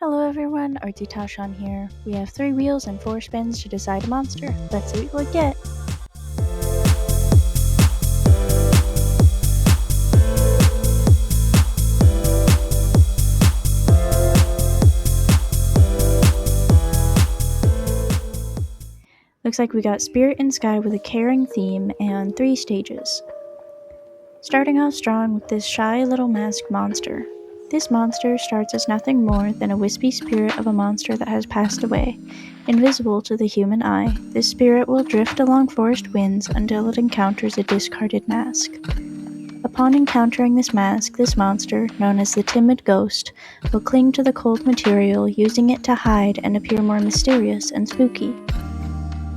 Hello everyone, Artsy Tashan here. We have 3 wheels and 4 spins to decide a monster. Let's see what we get. Looks like we got Spirit in Sky with a caring theme and 3 stages. Starting off strong with this shy little masked monster. This monster starts as nothing more than a wispy spirit of a monster that has passed away. Invisible to the human eye, this spirit will drift along forest winds until it encounters a discarded mask. Upon encountering this mask, this monster, known as the Timid Ghost, will cling to the cold material, using it to hide and appear more mysterious and spooky.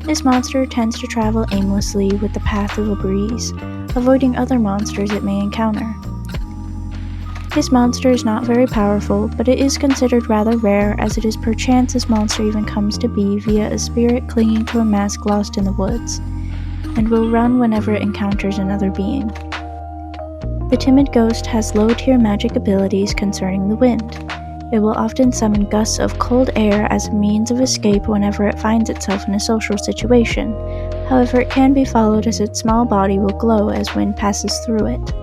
This monster tends to travel aimlessly with the path of a breeze, avoiding other monsters it may encounter. This monster is not very powerful, but it is considered rather rare, as it is perchance this monster even comes to be via a spirit clinging to a mask lost in the woods, and will run whenever it encounters another being. The Timid Ghost has low-tier magic abilities concerning the wind. It will often summon gusts of cold air as a means of escape whenever it finds itself in a social situation. However, it can be followed as its small body will glow as wind passes through it.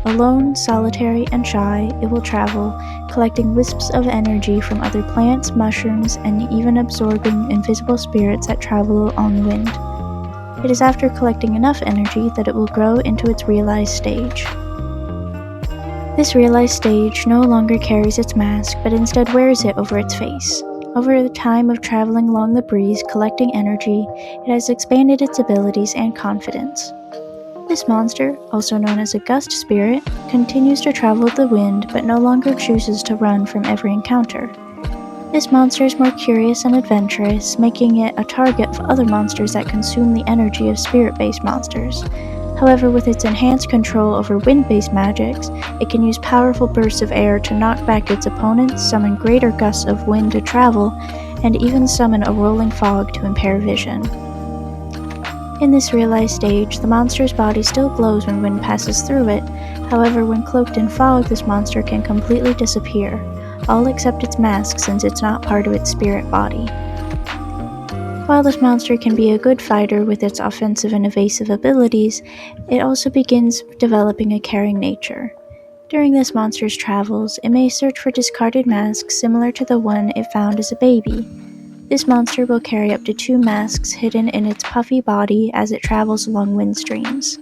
Alone, solitary, and shy, it will travel, collecting wisps of energy from other plants, mushrooms, and even absorbing invisible spirits that travel on the wind. It is after collecting enough energy that it will grow into its realized stage. This realized stage no longer carries its mask, but instead wears it over its face. Over the time of traveling along the breeze, collecting energy, it has expanded its abilities and confidence. This monster, also known as a gust spirit, continues to travel with the wind, but no longer chooses to run from every encounter. This monster is more curious and adventurous, making it a target of other monsters that consume the energy of spirit-based monsters. However, with its enhanced control over wind-based magics, it can use powerful bursts of air to knock back its opponents, summon greater gusts of wind to travel, and even summon a rolling fog to impair vision. In this realized stage, the monster's body still glows when wind passes through it. However, when cloaked in fog, this monster can completely disappear, all except its mask, since it's not part of its spirit body. While this monster can be a good fighter with its offensive and evasive abilities, it also begins developing a caring nature. During this monster's travels, it may search for discarded masks similar to the one it found as a baby. This monster will carry up to 2 masks hidden in its puffy body as it travels along wind streams.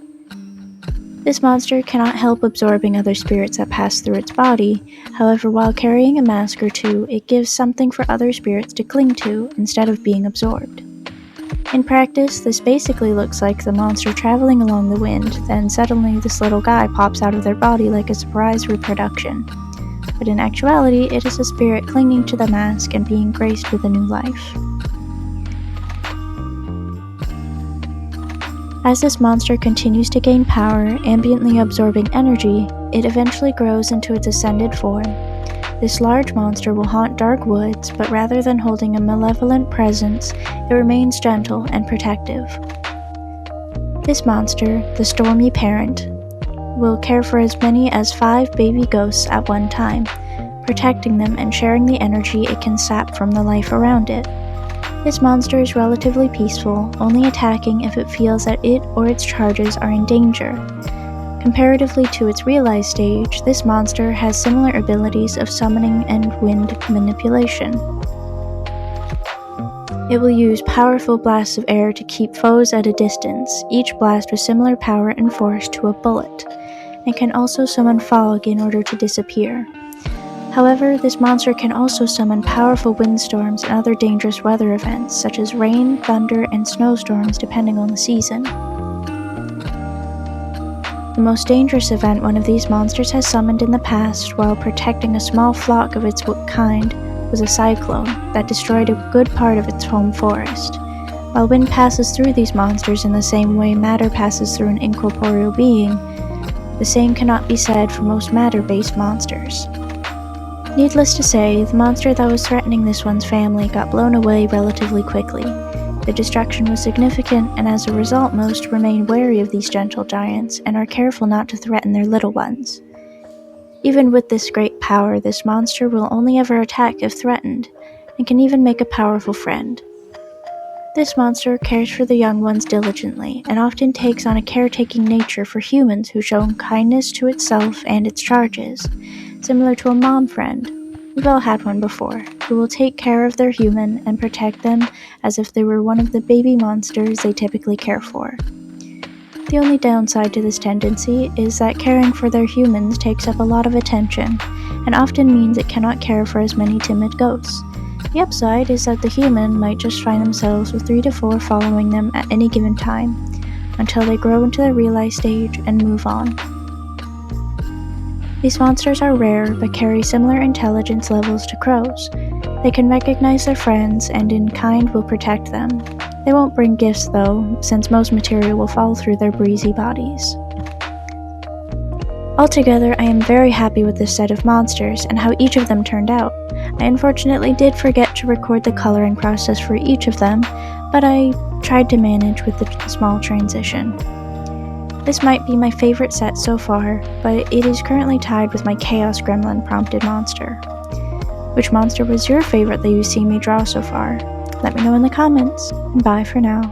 This monster cannot help absorbing other spirits that pass through its body. However, while carrying a mask or 2, it gives something for other spirits to cling to instead of being absorbed. In practice, this basically looks like the monster traveling along the wind, then suddenly this little guy pops out of their body like a surprise reproduction. But in actuality, it is a spirit clinging to the mask and being graced with a new life. As this monster continues to gain power, ambiently absorbing energy, it eventually grows into its ascended form. This large monster will haunt dark woods, but rather than holding a malevolent presence, it remains gentle and protective. This monster, the Stormy Parent, will care for as many as 5 baby ghosts at one time, protecting them and sharing the energy it can sap from the life around it. This monster is relatively peaceful, only attacking if it feels that it or its charges are in danger. Comparatively to its realized stage, this monster has similar abilities of summoning and wind manipulation. It will use powerful blasts of air to keep foes at a distance, each blast with similar power and force to a bullet, and can also summon fog in order to disappear. However, this monster can also summon powerful windstorms and other dangerous weather events, such as rain, thunder, and snowstorms depending on the season. The most dangerous event one of these monsters has summoned in the past while protecting a small flock of its kind was a cyclone that destroyed a good part of its home forest. While wind passes through these monsters in the same way matter passes through an incorporeal being, the same cannot be said for most matter-based monsters. Needless to say, the monster that was threatening this one's family got blown away relatively quickly. The destruction was significant, and as a result most remain wary of these gentle giants and are careful not to threaten their little ones. Even with this great power, this monster will only ever attack if threatened, and can even make a powerful friend. This monster cares for the young ones diligently, and often takes on a caretaking nature for humans who show kindness to itself and its charges, similar to a mom friend. We've all had one before, who will take care of their human and protect them as if they were one of the baby monsters they typically care for. The only downside to this tendency is that caring for their humans takes up a lot of attention, and often means it cannot care for as many timid ghosts. The upside is that the human might just find themselves with 3 to 4 following them at any given time, until they grow into the realized stage and move on. These monsters are rare, but carry similar intelligence levels to crows. They can recognize their friends, and in kind will protect them. They won't bring gifts though, since most material will fall through their breezy bodies. Altogether, I am very happy with this set of monsters and how each of them turned out. I unfortunately did forget to record the coloring process for each of them, but I tried to manage with the small transition. This might be my favorite set so far, but it is currently tied with my Chaos Gremlin prompted monster. Which monster was your favorite that you've seen me draw so far? Let me know in the comments, and bye for now.